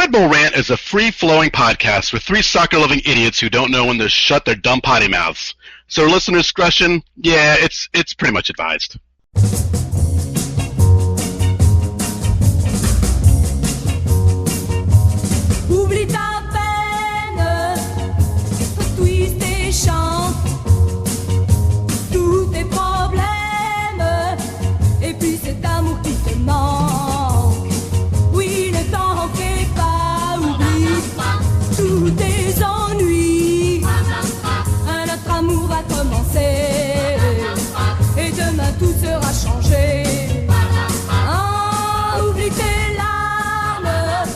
Red Bull Rant is a free-flowing podcast with three soccer-loving idiots who don't know when to shut their dumb potty mouths. So listener discretion, yeah, it's pretty much advised. Oublie ta peine, twiste et chante tous tes problèmes, et puis cet amour qui te manque. Oui, ne t'en fais pas, oublie tous tes ennuis. Un autre amour va commencer, et demain tout sera changé. Ah, oublie tes larmes,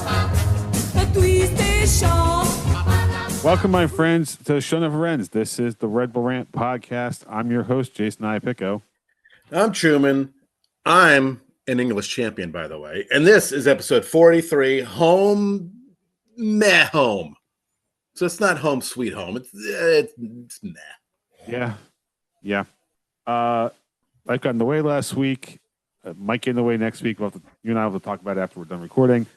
twiste et chante. Welcome, my friends, to the show never ends. This is the Red Bull Rant podcast. I'm your host, Jason Iapicco. I'm Truman. I'm an English champion, by the way. And this is episode 43, Home. So it's not home sweet home. It's meh. Yeah. Life got in the way last week. Might get in the way next week. You and I will talk about it after we're done recording.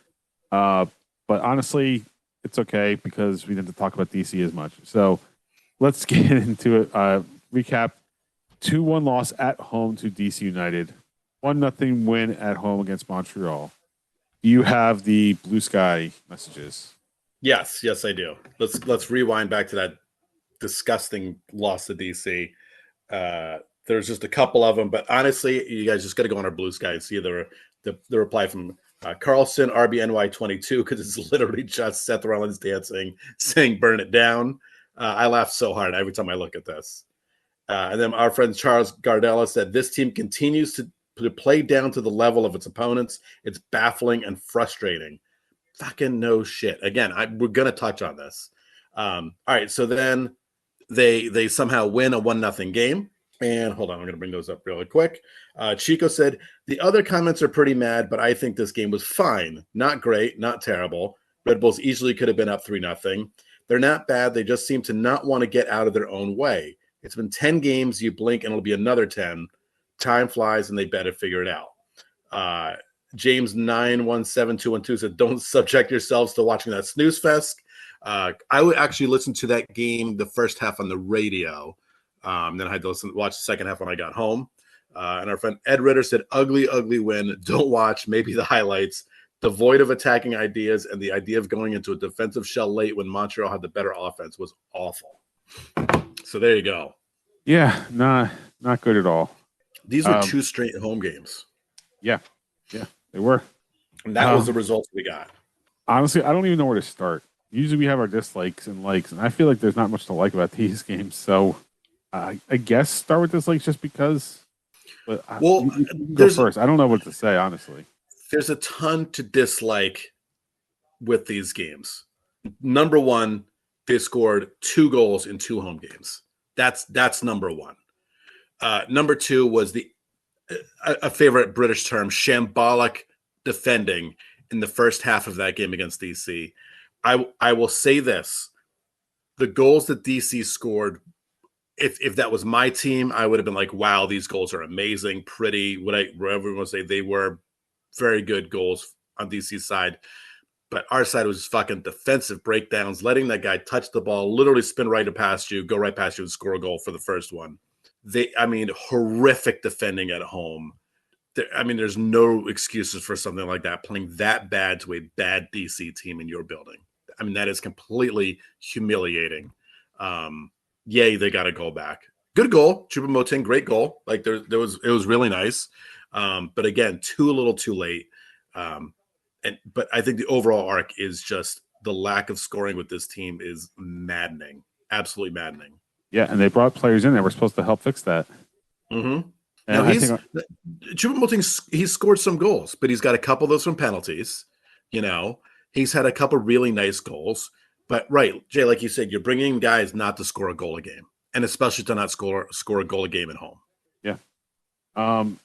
But honestly, it's okay because we didn't talk about DC as much. So let's get into it. Recap: 2-1 loss at home to DC United. 1-0 win at home against Montreal. You have the blue sky messages. Yes, I do. Let's rewind back to that disgusting loss to DC. There's just a couple of them, but honestly, you guys just got to go on our blue sky and see the reply from Carlson RBNY22, because it's literally just Seth Rollins dancing, saying "Burn it down." I laugh so hard every time I look at this. And then our friend Charles Gardella said, "This team continues to play down to the level of its opponents. It's baffling and frustrating." Fucking no shit. Again, we're gonna touch on this. All right, so then they somehow win a 1-0 game. And hold on, I'm going to bring those up really quick. Chico said, "The other comments are pretty mad, but I think this game was fine. Not great, not terrible. Red Bulls easily could have been up 3-0. They're not bad. They just seem to not want to get out of their own way. It's been 10 games. You blink and it'll be another 10. Time flies and they better figure it out." James 917212 said, "Don't subject yourselves to watching that snooze fest." I would actually listen to that game, the first half, on the radio. Then I had to watch the second half when I got home. And our friend Ed Ritter said, "Ugly, ugly win. Don't watch. Maybe the highlights. Devoid of attacking ideas, and the idea of going into a defensive shell late when Montreal had the better offense was awful." So there you go. Yeah, not good at all. These were two straight home games. Yeah, they were. And that was the result we got. Honestly, I don't even know where to start. Usually we have our dislikes and likes, and I feel like there's not much to like about these games. So I guess start with dislikes just because. But you go first. I don't know what to say, honestly. There's a ton to dislike with these games. Number one, they scored 2 goals in 2 home games. That's number one. Number two was a favorite British term, shambolic defending in the first half of that game against DC. I will say this: the goals that DC scored, if that was my team, I would have been like, "Wow, these goals are amazing, pretty." Whatever you want to say, they were very good goals on DC's side. But our side was fucking defensive breakdowns, letting that guy touch the ball, literally spin right past you, go right past you, and score a goal for the first one. Horrific defending at home. There's no excuses for something like that, playing that bad to a bad DC team in your building. That is completely humiliating. Yay, they got a goal back. Good goal. Choupo-Moting, great goal. It was really nice. But again, too little too late. But I think the overall arc is just the lack of scoring with this team is maddening. Absolutely maddening. Yeah, and they brought players in that were supposed to help fix that. Mm-hmm. Now Choupo-Moting, he's scored some goals, but he's got a couple of those from penalties. He's had a couple really nice goals. But right, Jay, like you said, you're bringing guys not to score a goal a game, and especially to not score a goal a game at home. Yeah. I'm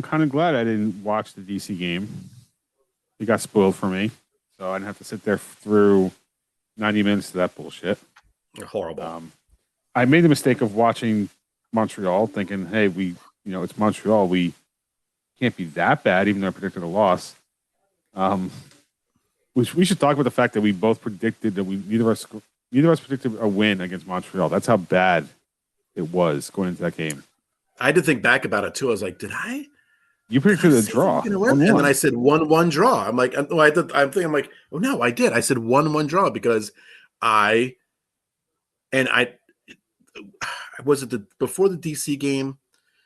kind of glad I didn't watch the DC game. It got spoiled for me, so I didn't have to sit there through 90 minutes of that bullshit. Horrible. I made the mistake of watching Montreal, thinking, "Hey, it's Montreal. We can't be that bad," even though I predicted a loss. we should talk about the fact that we both predicted that neither of us predicted a win against Montreal. That's how bad it was going into that game. I had to think back about it too. I was like, did I? You predicted a draw, And then I said 1-1 draw. I'm like, I'm like, oh no, I did. I said 1-1 draw because I was it before the DC game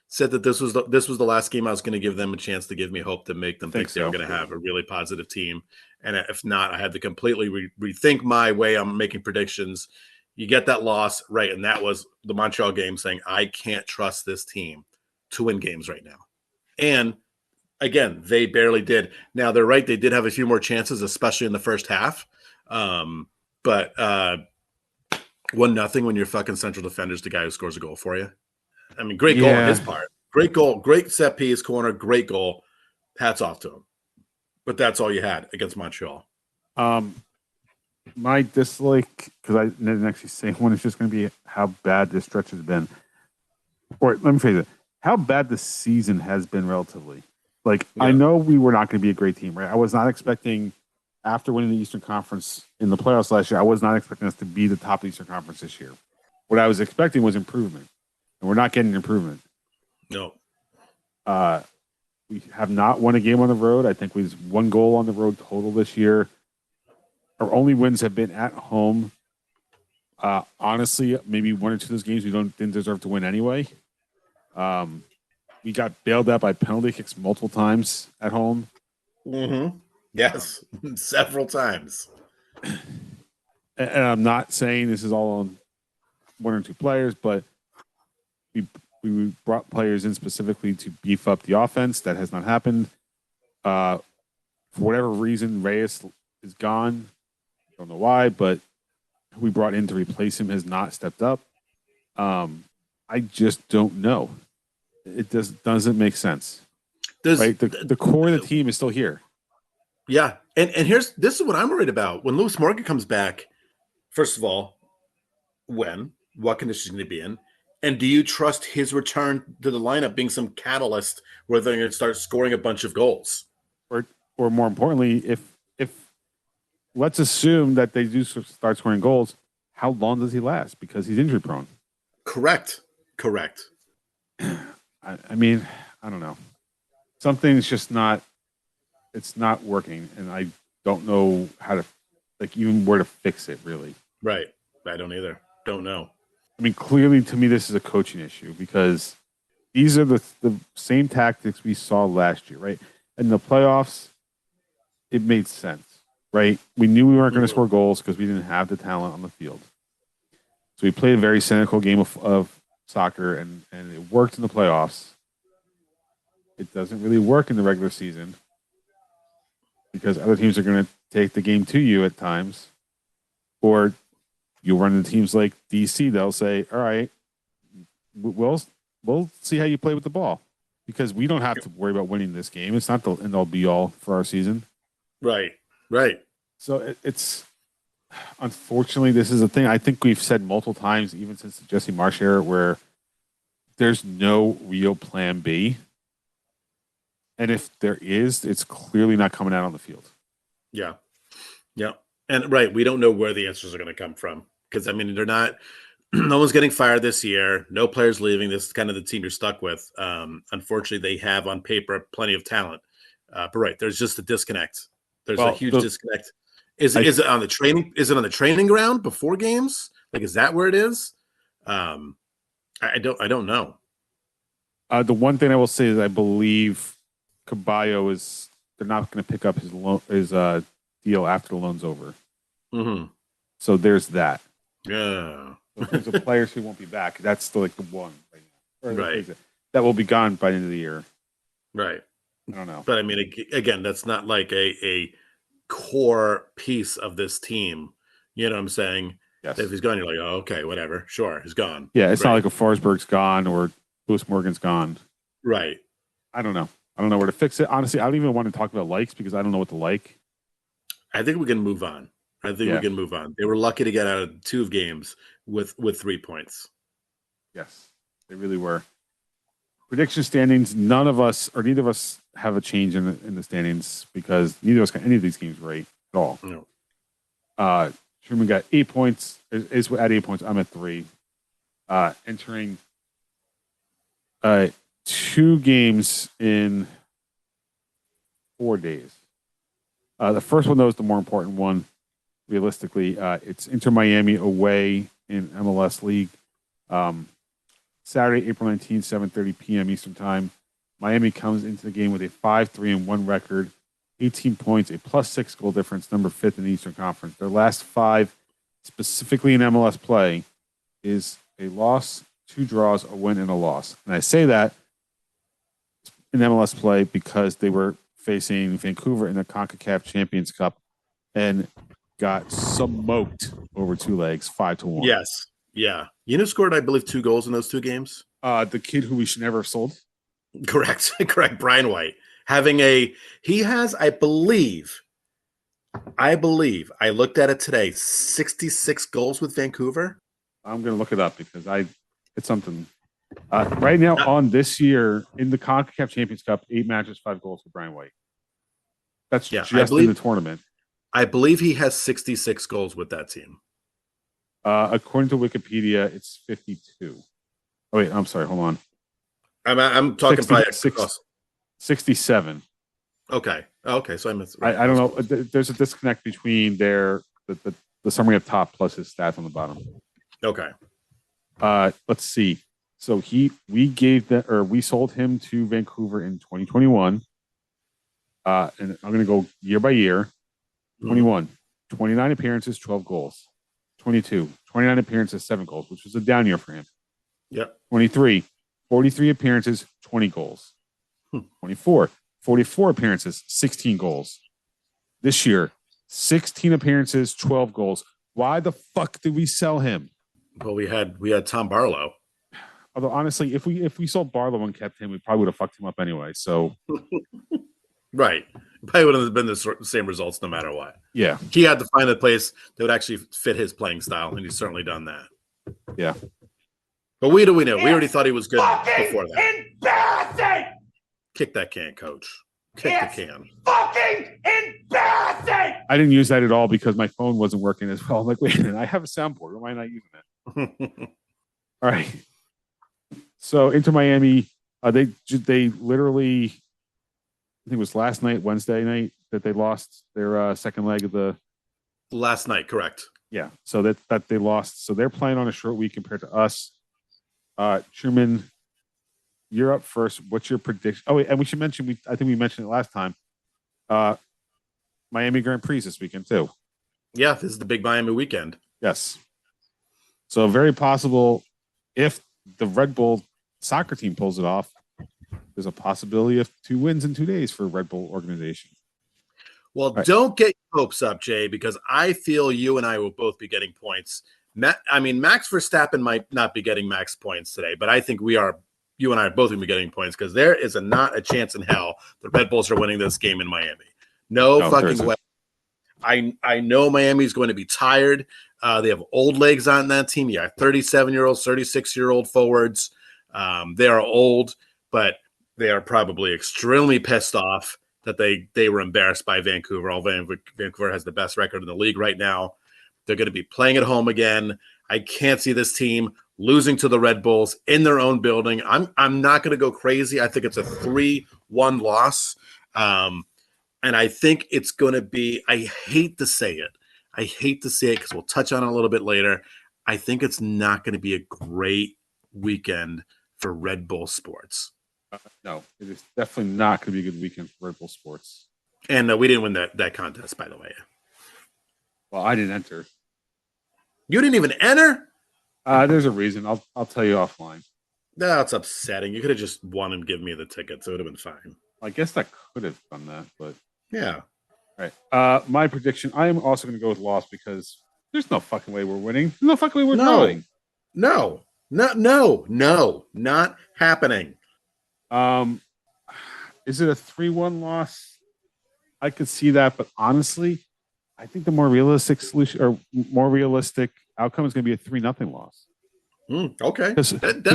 said that this was the last game I was going to give them a chance to give me hope to make them think they were going to have a really positive team. And if not, I had to completely rethink my way I'm making predictions. You get that loss, right? And that was the Montreal game saying, I can't trust this team to win games right now. And again, they barely did. Now, they're right. They did have a few more chances, especially in the first half. But 1-0 when your fucking central defender's the guy who scores a goal for you. I mean, great goal on his part. Great goal. Great set piece, corner. Great goal. Hats off to him. But that's all you had against Montreal. My dislike, because I didn't actually say one, is just going to be how bad this stretch has been. Or let me phrase it. How bad the season has been relatively. Like, yeah. I know we were not going to be a great team, right? I was not expecting, after winning the Eastern Conference in the playoffs last year, I was not expecting us to be the top of the Eastern Conference this year. What I was expecting was improvement. And we're not getting improvement. No. We have not won a game on the road. I think we've one goal on the road total this year. Our only wins have been at home. Honestly, maybe one or two of those games we didn't deserve to win anyway. We got bailed out by penalty kicks multiple times at home. Mm-hmm. Yes, several times. And I'm not saying this is all on one or two players, but we brought players in specifically to beef up the offense. That has not happened. For whatever reason, Reyes is gone. I don't know why, but who we brought in to replace him has not stepped up. I just don't know. It doesn't make sense. Right? The core of the team is still here. Yeah. And this is what I'm worried about. When Lewis Morgan comes back, first of all, what conditions going to be in? And do you trust his return to the lineup being some catalyst where they're going to start scoring a bunch of goals? Or more importantly, if let's assume that they do start scoring goals, how long does he last? Because he's injury prone. Correct. I mean, I don't know. Something's just not working, and I don't know how to, even where to fix it, really. Right. I don't either. Don't know. I mean, clearly to me, this is a coaching issue because these are the same tactics we saw last year, right? In the playoffs, it made sense, right? We knew we weren't going to score goals because we didn't have the talent on the field. So we played a very cynical game of soccer, and it worked in the playoffs. It doesn't really work in the regular season because other teams are going to take the game to you at times, or you run into teams like DC. They'll say, "All right, we'll see how you play with the ball," because we don't have to worry about winning this game. It's not the end all be all for our season. Right. So it's unfortunately this is a thing I think we've said multiple times, even since the Jesse Marsh era, where there's no real plan B. And if there is, it's clearly not coming out on the field. Yeah. And right, we don't know where the answers are going to come from because, I mean, they're not – no one's getting fired this year. No players leaving. This is kind of the team you're stuck with. Unfortunately, they have on paper plenty of talent. But right, there's just a disconnect. There's a huge disconnect. Is it on the training? Is it on the training ground before games? Is that where it is? I don't know. The one thing I will say is I believe Caballo they're not going to pick up his deal after the loan's over. Mm-hmm. So there's that. Yeah. So there's the players who won't be back. That's still the one right now. Right. That will be gone by the end of the year. Right. I don't know. But I mean, again, that's not like a core piece of this team. You know what I'm saying? Yes. If he's gone, you're like, oh, okay, whatever. Sure, he's gone. Yeah, it's not like a Forsberg's gone or Lewis Morgan's gone. Right. I don't know. I don't know where to fix it. Honestly, I don't even want to talk about likes because I don't know what to like. I think we can move on. We can move on. They were lucky to get out of 2 games with 3 points. Yes, they really were. Prediction standings, neither of us have a change in the standings because neither of us got any of these games right. at all. No. Truman got 8 points. Is at 8 points. I'm at 3. Entering 2 games in 4 days. The first one, though, is the more important one. Realistically, it's Inter Miami away in MLS League. Saturday, April 19th, 7:30 p.m. Eastern Time. Miami comes into the game with a 5-3-1 record, 18 points, a +6 goal difference, number 5th in the Eastern Conference. Their last 5, specifically in MLS play, is a loss, 2 draws, a win, and a loss. And I say that in MLS play because they were facing Vancouver in the CONCACAF Champions Cup and got smoked over 2 legs, 5-1. Yes. Yeah. You know, scored, I believe, 2 goals in those 2 games? The kid who we should never have sold. Correct. Correct. Brian White. He has, I believe, I looked at it today, 66 goals with Vancouver. I'm going to look it up because it's something. Right now on this year in the CONCACAF Champions Cup, 8 matches, 5 goals for Brian White. That's just in the tournament. I believe he has 66 goals with that team. According to Wikipedia, it's 52. Oh, wait, I'm sorry. Hold on. I'm talking 67. Okay. So I missed. I don't know. There's a disconnect between the summary up top plus his stats on the bottom. Okay. Let's see. So we sold him to Vancouver in 2021. And I'm going to go year by year. 21, 29 appearances, 12 goals. 22, 29 appearances, 7 goals, which was a down year for him. Yep. 23, 43 appearances, 20 goals. 24, 44 appearances, 16 goals. This year, 16 appearances, 12 goals. Why the fuck did we sell him? Well, we had Tom Barlow. Although honestly, if we sold Barlow and kept him, we probably would have fucked him up anyway. So, right, probably would have been the same results no matter what. Yeah, he had to find a place that would actually fit his playing style, and he's certainly done that. Yeah, But we know. We already thought he was good before that. Embarrassing! Kick that can, coach. Kick the can. Fucking embarrassing! I didn't use that at all because my phone wasn't working as well. I'm like, wait a minute, I have a soundboard. Why am I not using it? All right. So Inter Miami, they literally, I think it was last night, Wednesday night, that they lost their second leg of the. Last night, correct. Yeah. So that they lost. So they're playing on a short week compared to us. Truman, you're up first. What's your prediction? Oh, wait, and we should mention. I think we mentioned it last time. Miami Grand Prix this weekend too. Yeah, this is the big Miami weekend. Yes. So very possible if the Red Bull soccer team pulls it off, there's a possibility of 2 wins in 2 days for Red Bull organization. Well, right. Don't get your hopes up, Jay, because I feel you and I will both be getting points. Max Verstappen might not be getting max points today, but I think you and I are both going to be getting points because there is not a chance in hell the Red Bulls are winning this game in Miami. No fucking way. I know Miami's going to be tired. They have old legs on that team. Yeah, 37-year-olds, 36-year-old forwards. They are old, but they are probably extremely pissed off that they were embarrassed by Vancouver. Vancouver has the best record in the league right now. They're going to be playing at home again. I can't see this team losing to the Red Bulls in their own building. I'm not going to go crazy. I think it's a 3-1 loss. And I think it's going to be – I hate to say it because we'll touch on it a little bit later. I think it's not going to be a great weekend for Red Bull sports. No, it is definitely not going to be a good weekend for Red Bull sports. And we didn't win that contest, by the way. Well, I didn't enter. You didn't even enter? There's a reason. I'll tell you offline. That's upsetting. You could have just won and given me the tickets. It would have been fine. I guess I could have done that, but yeah. All right. My prediction. I am also going to go with loss because there's no fucking way we're winning. There's no fucking way we're going. No, not happening. Is it a 3-1 loss? I could see that, but honestly, I think the more realistic solution or more realistic outcome is going to be a 3-0 loss. Okay, that's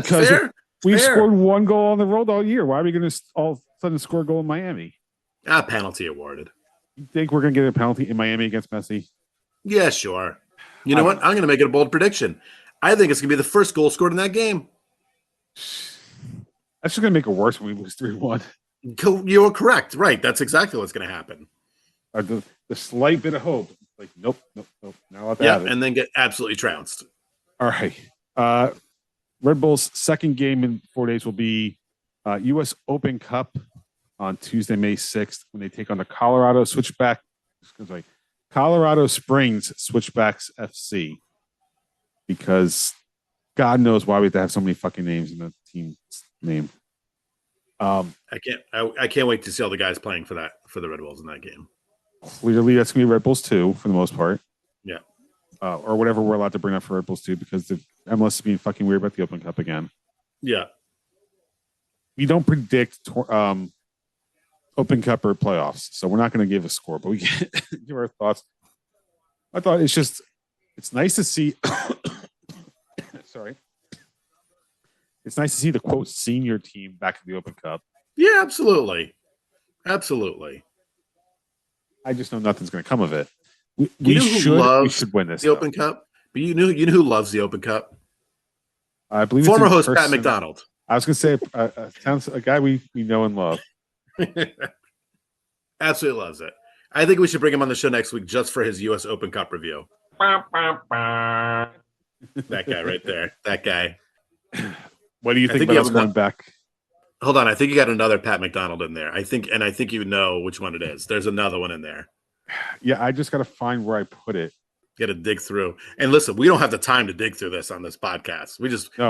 fair. We've scored 1 goal on the road all year. Why are we going to all of a sudden score a goal in Miami? Penalty awarded. You think we're going to get a penalty in Miami against Messi? Yeah, sure. You know what? I'm going to make it a bold prediction. I think it's going to be the first goal scored in that game. That's just going to make it worse when we lose 3-1. You're correct. Right. That's exactly what's going to happen. The slight bit of hope. Like, nope. Not allowed to have it. And then get absolutely trounced. All right. Red Bull's second game in 4 days will be U.S. Open Cup on Tuesday, May 6th, when they take on the Colorado Springs Switchbacks FC. Because God knows why we have to have so many fucking names in the team name. I can't wait to see all the guys playing for the Red Bulls in that game. Clearly, that's going to be Red Bulls 2 for the most part. Yeah. Or whatever we're allowed to bring up for Red Bulls 2 because the MLS is being fucking weird about the Open Cup again. Yeah. We don't predict Open Cup or playoffs, so we're not going to give a score, but we can give our thoughts. I thought it's nice to see. Sorry. It's nice to see the quote senior team back at the Open Cup. Yeah, absolutely. Absolutely. I just know nothing's going to come of it. We should win this. The Open Cup. But you know who loves the Open Cup? I believe former host Pat McDonald. I was going to say sounds a guy we know and love. Absolutely loves it. I think we should bring him on the show next week just for his U.S. Open Cup review. That guy right there. That guy. What do you think about us going back? Hold on. I think you got another Pat McDonald in there. I think you know which one it is. There's another one in there. Yeah, I just got to find where I put it. Got to dig through. And listen, we don't have the time to dig through this on this podcast. We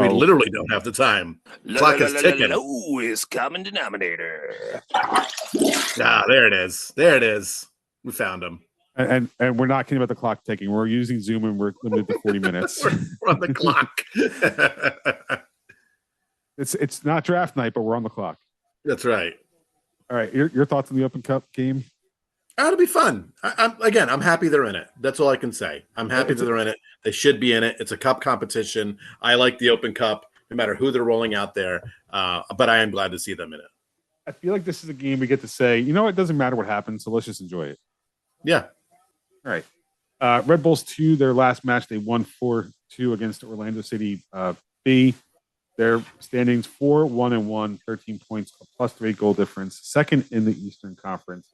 literally don't have the time. Clock is ticking. Lowest common denominator. There it is. There it is. We found him. And we're not kidding about the clock ticking. We're using Zoom and we're limited to 40 minutes. we're on the clock. It's not draft night, but we're on the clock. That's right. All right. Your thoughts on the Open Cup game? It'll be fun. I'm happy they're in it. That's all I can say. I'm happy that they're in it. They should be in it. It's a cup competition. I like the Open Cup, no matter who they're rolling out there. But I am glad to see them in it. I feel like this is a game we get to say, you know, it doesn't matter what happens, so let's just enjoy it. Yeah. All right. Red Bulls 2, their last match, they won 4-2 against Orlando City B. Their standings 4-1-1, 13 points, a +3 goal difference, second in the Eastern Conference.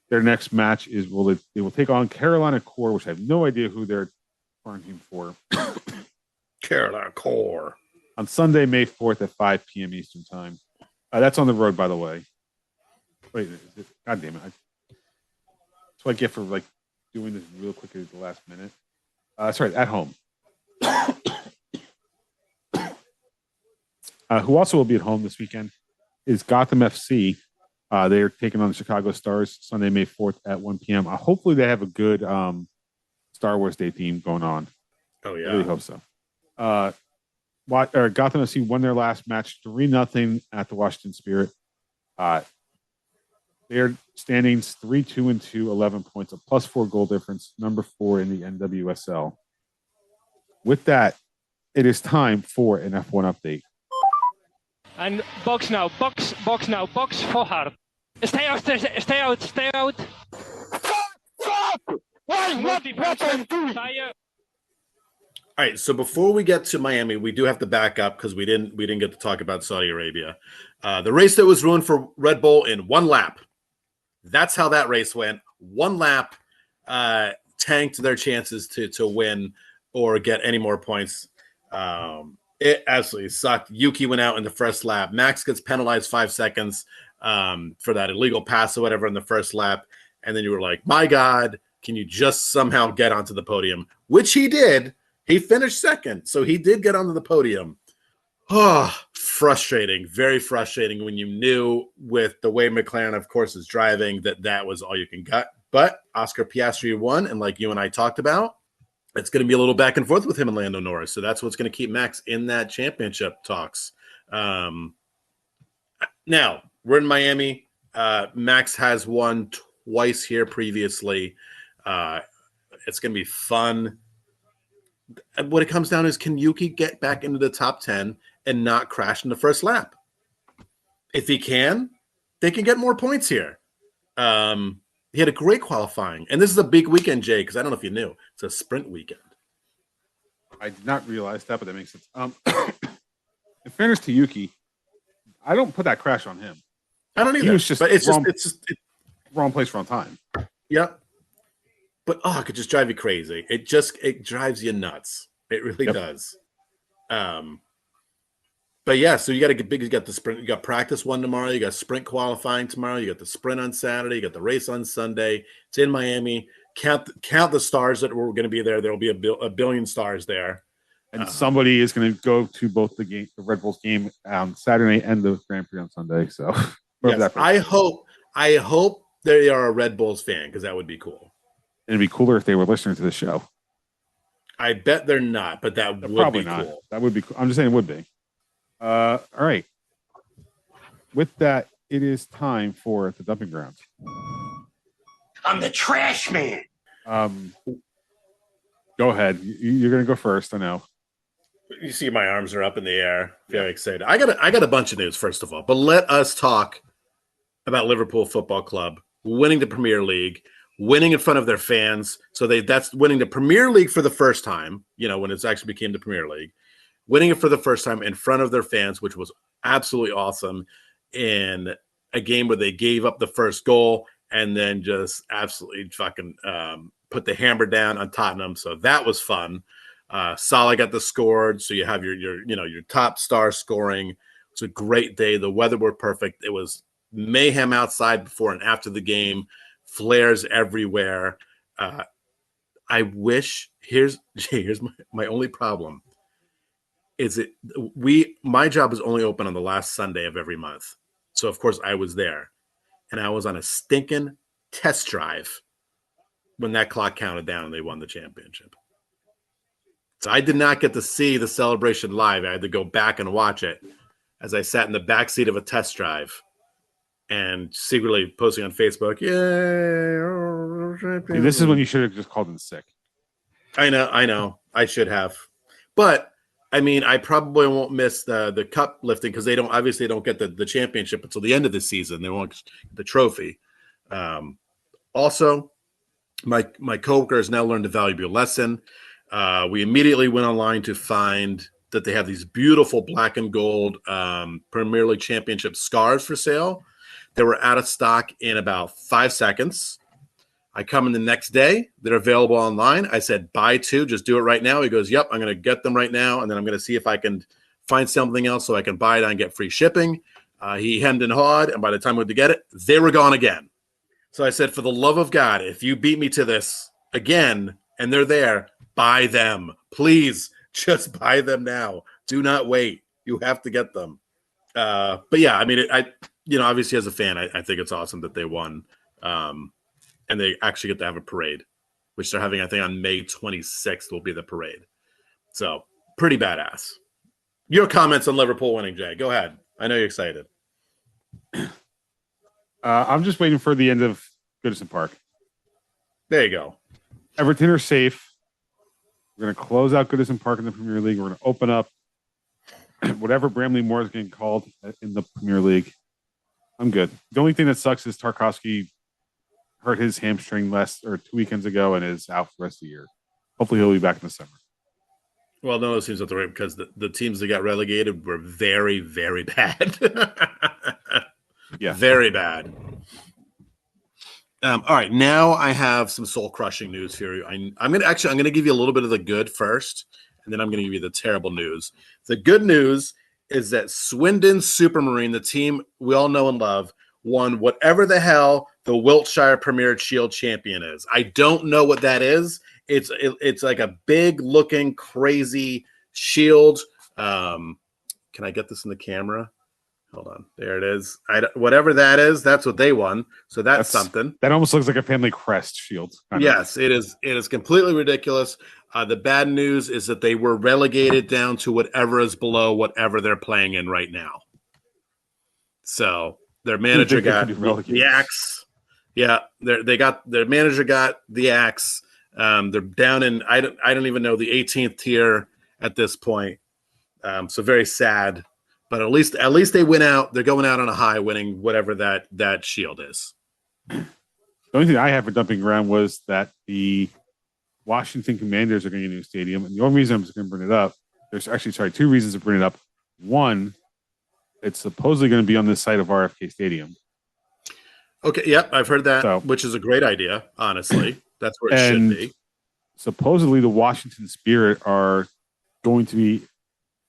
Their next match is they will take on Carolina Core, which I have no idea who they're quarantined for. Carolina Core. On Sunday, May 4th at 5 p.m. Eastern Time. That's on the road, by the way. Wait, God damn it. That's what I get for doing this real quick at the last minute. Sorry, at home. Who also will be at home this weekend is Gotham FC. They are taking on the Chicago Stars Sunday, May 4th at 1 p.m. Hopefully they have a good Star Wars Day theme going on. Oh, yeah. I really hope so. Gotham FC won their last match 3-0 at the Washington Spirit. Their standings 3-2-2, 11 points, a +4 goal difference, number 4 in the NWSL. With that, it is time for an F1 update. And box now, box forward. Stay out. All right, so before we get to Miami, we do have to back up because we didn't get to talk about Saudi Arabia. The race that was ruined for Red Bull in one lap. That's how that race went. One lap tanked their chances to win or get any more points. It absolutely sucked. Yuki went out in the first lap. Max gets penalized 5 seconds for that illegal pass or whatever in the first lap. And then you were like, my God, can you just somehow get onto the podium? Which he did. He finished second. So he did get onto the podium. Oh, frustrating. Very frustrating when you knew with the way McLaren, of course, is driving that was all you can get. But Oscar Piastri won. And like you and I talked about, it's going to be a little back and forth with him and Lando Norris. So that's what's going to keep Max in that championship talks. Now, we're in Miami. Max has won twice here previously. It's going to be fun. What it comes down to is, can Yuki get back into the top 10 and not crash in the first lap? If he can, they can get more points here. He had a great qualifying. And this is a big weekend, Jay, because I don't know if you knew. It's a sprint weekend. I did not realize that, but that makes sense. In fairness to Yuki, I don't put that crash on him. I don't either. He was just but it's wrong, just wrong place, wrong time. yeah. But it could just drive you crazy. It drives you nuts. It really does. But yeah, so you got to get big. You got the sprint. You got practice one tomorrow. You got sprint qualifying tomorrow. You got the sprint on Saturday. You got the race on Sunday. It's in Miami. Count the stars that were going to be there. There will be a billion stars there. And somebody is going to go to both the Red Bulls game on Saturday and the Grand Prix on Sunday. So yes, I hope they are a Red Bulls fan because that would be cool. It'd be cooler if they were listening to the show. I bet they're not, but that would probably be not. cool. That would be cool. I'm just saying it would be. All right. With that, it is time for the dumping grounds. I'm the trash man. Go ahead. You're going to go first. I know. You see, my arms are up in the air. Very excited. I got a bunch of news first of all, but let us talk about Liverpool Football Club winning the Premier League, winning in front of their fans. So that's winning the Premier League for the first time. You know, when it's actually became the Premier League, winning it for the first time in front of their fans, which was absolutely awesome. In a game where they gave up the first goal and then just absolutely fucking put the hammer down on Tottenham. So that was fun. Salah got the scored, so you have your top star scoring. It's a great day. The weather were perfect. It was mayhem outside before and after the game. Flares everywhere. I wish here's my only problem. My job is only open on the last Sunday of every month. So of course I was there, and I was on a stinking test drive when that clock counted down and they won the championship. So I did not get to see the celebration live. I had to go back and watch it as I sat in the back seat of a test drive and secretly posting on Facebook. See, this is when you should have just called in sick. I know. I should have. But I mean, I probably won't miss the cup lifting because they don't get the championship until the end of the season. They won't get the trophy. Also, my coworker has now learned a valuable lesson. We immediately went online to find that they have these beautiful black and gold Premier League Championship scarves for sale. They were out of stock in about 5 seconds. I come in the next day. They're available online. I said, buy two. Just do it right now. He goes, yep, I'm going to get them right now. And then I'm going to see if I can find something else so I can buy it and get free shipping. He hemmed and hawed. And by the time we went to get it, they were gone again. So I said, for the love of God, if you beat me to this again and they're there, buy them. Please just buy them now. Do not wait. You have to get them. But yeah, I mean, obviously as a fan, I think it's awesome that they won. And they actually get to have a parade, which they're having, I think, on May 26th will be the parade. So pretty badass. Your comments on Liverpool winning, Jay. Go ahead. I know you're excited. I'm just waiting for the end of Goodison Park. There you go. Everton are safe. We're going to close out Goodison Park in the Premier League. We're going to open up whatever Bramley Moore is getting called in the Premier League. I'm good. The only thing that sucks is Tarkowski hurt his hamstring 2 weekends ago and is out for the rest of the year. Hopefully he'll be back in the summer. Well, none of those teams have to worry because the teams that got relegated were very, very bad. Yeah. Very bad. All right, now I have some soul-crushing news for you. I'm going to give you a little bit of the good first, and then I'm going to give you the terrible news. The good news is that Swindon Supermarine, the team we all know and love, won whatever the hell the Wiltshire Premier Shield champion is. I don't know what that is. It's like a big-looking, crazy shield. Can I get this in the camera? Hold on. There it is. Whatever that is, that's what they won. So that's something. That almost looks like a family crest shield. Yes, it is. It is completely ridiculous. The bad news is that they were relegated down to whatever is below whatever they're playing in right now. So their manager got the axe. Yeah, their manager got the axe. They're down in I don't even know the 18th tier at this point. So very sad. But at least they went out. They're going out on a high, winning whatever that shield is. The The only thing I have for dumping ground was that the Washington Commanders are going to get a new stadium. And the only reason I'm just going to bring it up, there's actually, two reasons to bring it up. One, it's supposedly going to be on the site of RFK Stadium. Okay, yep, I've heard that, So- which is a great idea, honestly. That's where it should be. Supposedly the Washington Spirit are going to be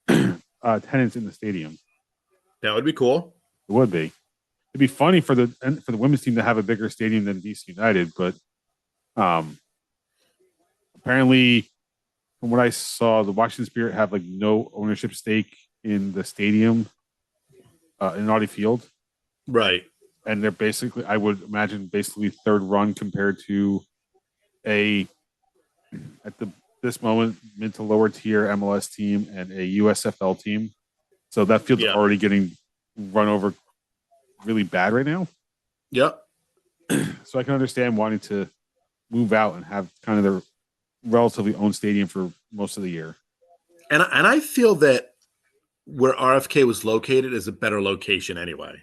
tenants in the stadium. That would be cool. It would be. It'd be funny for the women's team to have a bigger stadium than DC United, but apparently, from what I saw, the Washington Spirit have like no ownership stake in the stadium in Audi Field, Right. and they're basically, I would imagine, basically third run compared to a this moment mid to lower tier MLS team and a USFL team. So that field's already getting run over really bad right now. Yep. So I can understand wanting to move out and have kind of their relatively own stadium for most of the year. And I feel that where RFK was located is a better location anyway.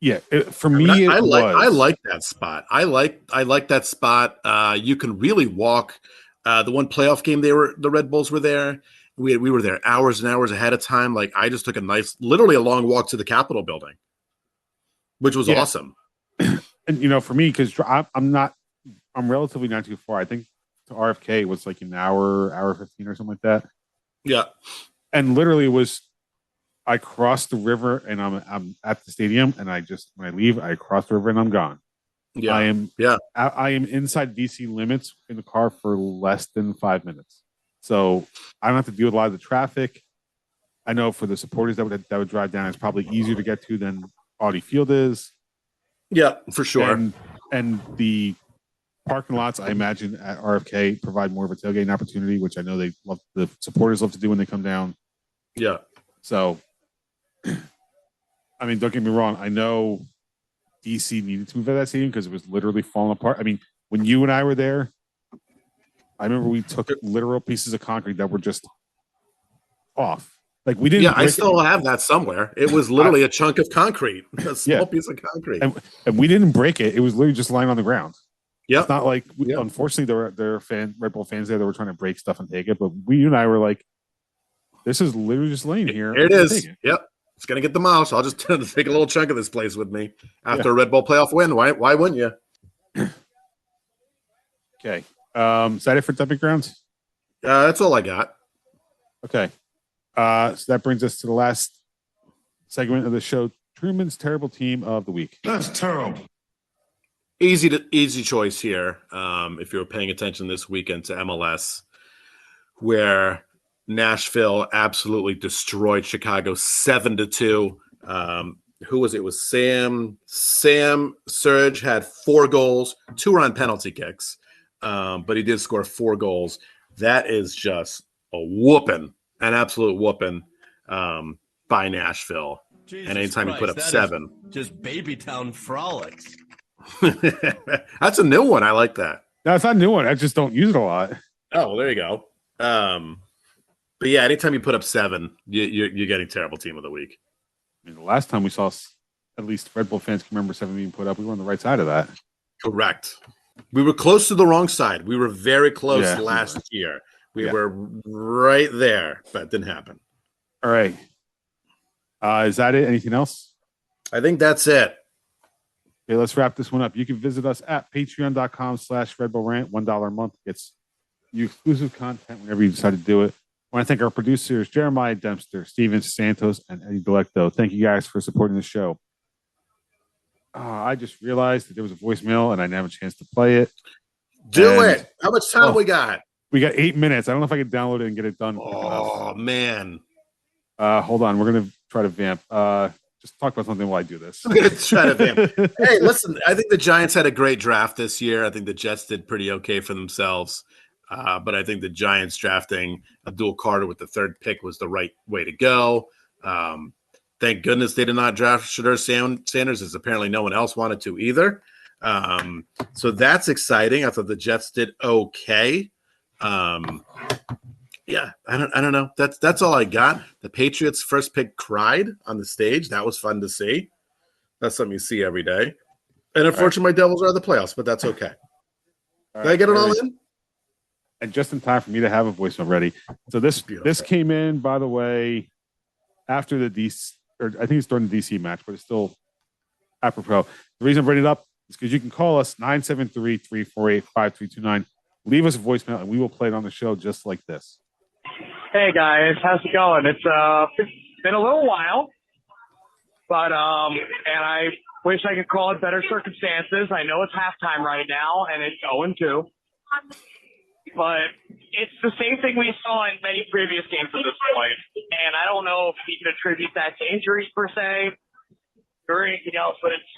Yeah, for me, I like that spot. I like that spot. You can really walk. The one playoff game the Red Bulls were there. We were there hours and hours ahead of time. Like I just took literally a long walk to the Capitol building, which was awesome. And for me, because I'm relatively not too far. I think to RFK it was like an hour 15 or something like that. Yeah, and literally it was. I crossed the river and I'm at the stadium, and when I leave, I cross the river and I'm gone. Yeah, I am inside DC limits in the car for less than 5 minutes, so I don't have to deal with a lot of the traffic. I know for the supporters that would drive down, it's probably easier to get to than Audi Field is. Yeah, for sure. And the parking lots, I imagine, at RFK provide more of a tailgating opportunity, which I know the supporters love to do when they come down. Yeah. So, I mean, don't get me wrong. I know DC needed to move out of that stadium because it was literally falling apart. I mean, when you and I were there, I remember we took literal pieces of concrete that were just off. Like we didn't. Yeah, I still have that somewhere. It was literally a chunk of concrete, a small piece of concrete, and we didn't break it. It was literally just lying on the ground. Yeah, it's not like unfortunately there were Red Bull fans there that were trying to break stuff and take it, but you and I were like, "This is literally just laying here." Here it is. Yep, it's gonna get the mouse. I'll just take a little chunk of this place with me after a Red Bull playoff win. Why wouldn't you? Okay, is that it for dumping grounds? That's all I got. Okay. So that brings us to the last segment of the show, Truman's Terrible Team of the Week. That's terrible. Easy choice here. If you were paying attention this weekend to MLS, where Nashville absolutely destroyed Chicago 7-2. Who was it? It was Sam Surge had 4 goals, 2 were on penalty kicks, but he did score 4 goals. That is just a whooping. An absolute whooping by Nashville. Jesus and anytime Christ, you put up that 7. Just Babytown frolics. That's a new one. I like that. No, it's not a new one. I just don't use it a lot. Oh, well, there you go. But yeah, anytime you put up 7, you're getting terrible team of the week. I mean, the last time we saw, at least Red Bull fans can remember 7 being put up, we were on the right side of that. Correct. We were close to the wrong side. We were very close last year. We were right there, but it didn't happen. All right. Is that it? Anything else? I think that's it. Okay, let's wrap this one up. You can visit us at patreon.com/Red Bull Rant. $1 a month gets you exclusive content whenever you decide to do it. I want to thank our producers, Jeremiah Dempster, Steven Santos, and Eddie Delecto. Thank you guys for supporting the show. I just realized that there was a voicemail and I didn't have a chance to play it. Do it. How much time we got? We got 8 minutes. I don't know if I can download it and get it done. Oh, man. Hold on. We're going to try to vamp. Just talk about something while I do this. I'm going to try to vamp. Hey, listen, I think the Giants had a great draft this year. I think the Jets did pretty okay for themselves. But I think the Giants drafting Abdul Carter with the 3rd pick was the right way to go. Thank goodness they did not draft Shedeur Sanders, as apparently no one else wanted to either. So that's exciting. I thought the Jets did okay. Yeah, I don't know. That's all I got. The Patriots' first pick cried on the stage. That was fun to see. That's something you see every day. And unfortunately, my Devils are out of the playoffs, but that's okay. Did I get it all in? And just in time for me to have a voicemail ready. So this came in, by the way, after the DC, or I think it's during the DC match, but it's still apropos. The reason I'm bringing it up is because you can call us 973-348-5329. Leave us a voicemail, and we will play it on the show just like this. Hey guys, how's it going? It's been a little while, but and I wish I could call it better circumstances. I know it's halftime right now, and it's 0-2. But it's the same thing we saw in many previous games at this point. And I don't know if you can attribute that to injuries per se or anything else, but it's,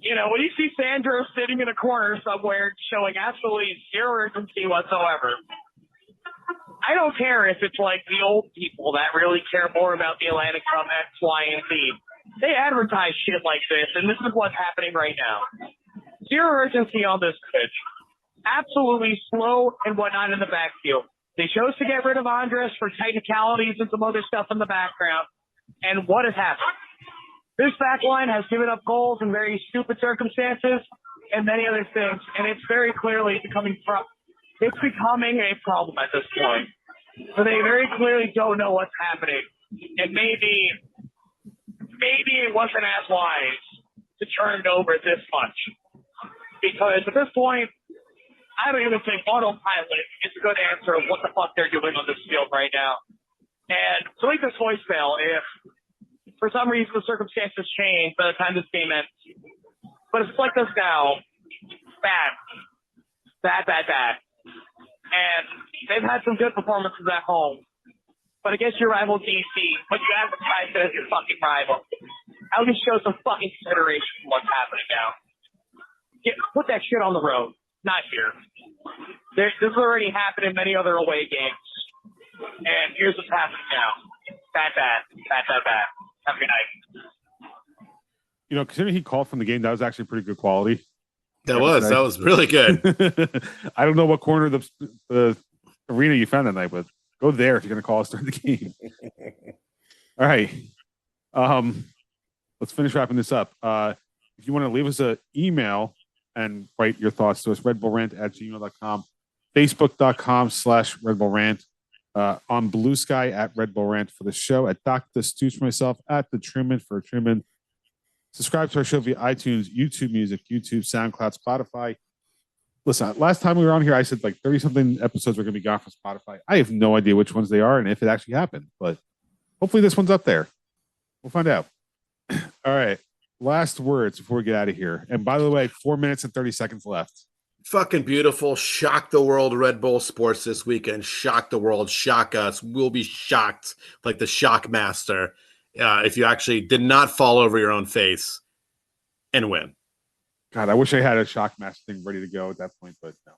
when you see Sandro sitting in a corner somewhere showing absolutely zero urgency whatsoever, I don't care if it's like the old people that really care more about the Atlantic Cup X, Y, and Z. They advertise shit like this, and this is what's happening right now. Zero urgency on this pitch. Absolutely slow and whatnot in the backfield. They chose to get rid of Andres for technicalities and some other stuff in the background. And what has happened? This back line has given up goals in very stupid circumstances and many other things. And it's very clearly becoming a problem at this point. So they very clearly don't know what's happening. And maybe it wasn't as wise to turn it over this much. Because at this point, I don't even think autopilot is a good answer of what the fuck they're doing on this field right now. And to leave this voicemail, if for some reason the circumstances change by the time this game ends, but it's like this now, bad. And they've had some good performances at home, but against your rival DC, but you advertise it as your fucking rival. At least show some fucking consideration for what's happening now. Put that shit on the road. Not here. This has already happened in many other away games. And here's what's happening now. Bad. Have a good night. Considering he called from the game, that was actually pretty good quality. That was really good. I don't know what corner of the arena you found that night, but go there if you're going to call us during the game. All right. Let's finish wrapping this up. If you want to leave us an email and write your thoughts to us, redbullrant@gmail.com, facebook.com/Red Bull Rant, on Blue Sky at Red Bull Rant for the show, at Dr. Stooge for myself, at The Truman for Truman. Subscribe to our show via iTunes, YouTube Music, YouTube, SoundCloud, Spotify. Listen, last time we were on here, I said like 30-something episodes were going to be gone from Spotify. I have no idea which ones they are and if it actually happened, but hopefully this one's up there. We'll find out. All right. Last words before we get out of here. And by the way, 4 minutes and 30 seconds left. Fucking beautiful. Shock the world, Red Bull Sports this weekend. Shock the world. Shock us. We'll be shocked like the shock master if you actually did not fall over your own face and win. God, I wish I had a shock master thing ready to go at that point, but no.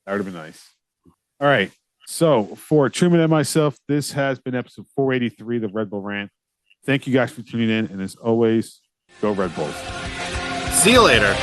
That would have been nice. All right. So for Truman and myself, this has been episode 483 of the Red Bull Rant. Thank you guys for tuning in. And as always, go Red Bulls. See you later.